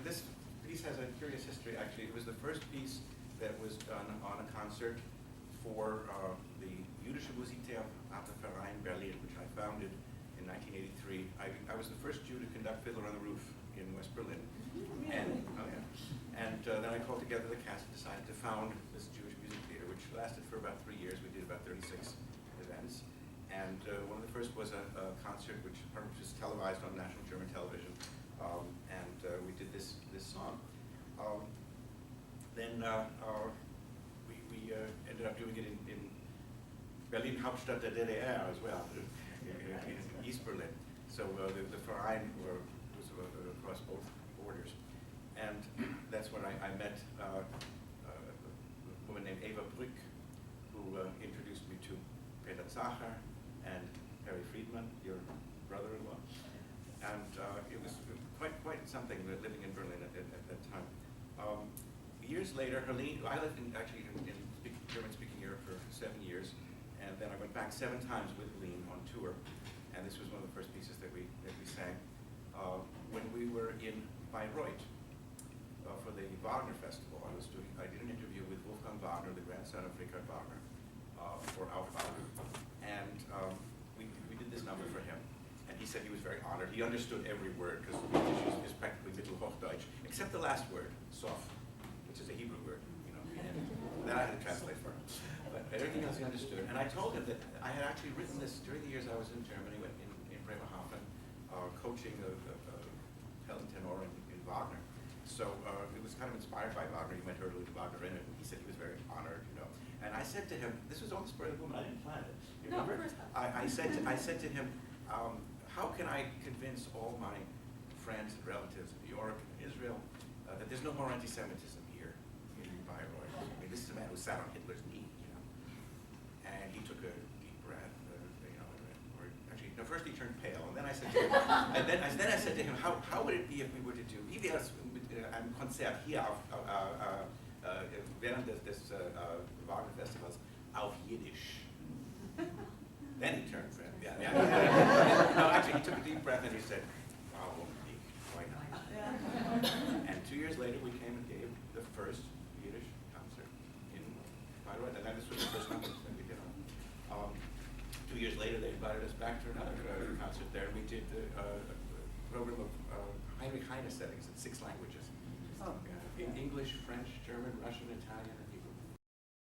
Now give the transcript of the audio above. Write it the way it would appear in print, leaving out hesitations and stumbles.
this piece has a curious history, actually. It was the first piece that was done on a concert for the Jüdische Musiktheater Verein Berlin, which I founded in 1983. I was the first Jew to conduct Fiddler on the Roof in West Berlin. And, then I called together the cast and decided to found this Jewish music theater, which lasted for about 3 years. We did about 36 events. And one of the first was a concert which was televised on national German television. We did this song. Then we ended up doing it in Berlin, Hauptstadt der DDR as well, in East Berlin. So the Verein was across both borders. And that's when I met a woman named Eva Brück, who introduced me to Peretz Centre and Harry Friedman, your brother-in-law. And it was quite something living in Berlin at that time. Years later, Helene, I lived in German-speaking Europe for 7 years, and then I went back 7 times with Helene on tour, and this was one of the first pieces that we sang when we were in Bayreuth for the Wagner Festival. I did an interview with Wolfgang Wagner, the grandson of Richard Wagner, for Aufbau, and we did this number for him. And he said he was very honored. He understood every word because Yiddish is practically Mittelhochdeutsch, except the last word, sof, which is a Hebrew word, you know. And that I had to translate for him. But everything else he understood. And I told him that I had actually written this during the years I was in Germany, in Bremerhaven, coaching Helen Tenor in Wagner. So it was kind of inspired by Wagner. He met her with Wagner in it, and he said he was very honored, you know. And I said to him, this was on the spur of the moment. I didn't plan it. You remember? I said to him, how can I convince all my friends and relatives in New York and Israel that there's no more anti-Semitism here in Bayreuth? I mean, this is a man who sat on Hitler's knee, you know. And he took a deep breath, you know, or actually, no, first he turned pale, and then I said to him, then I said to him, how would it be if we were to do, wie wäre es mit einem Konzert hier während des Wagner Festivals auf Yiddish? Then he turned red. Yeah. No, actually, he took a deep breath and he said, why not? And 2 years later, we came and gave the first Yiddish concert in Bayreuth. And then this was the first concert that we did on. 2 years later, they invited us back to another concert there. And we did a program of Heinrich Heine settings in 6 languages. English, French, German, Russian, Italian, and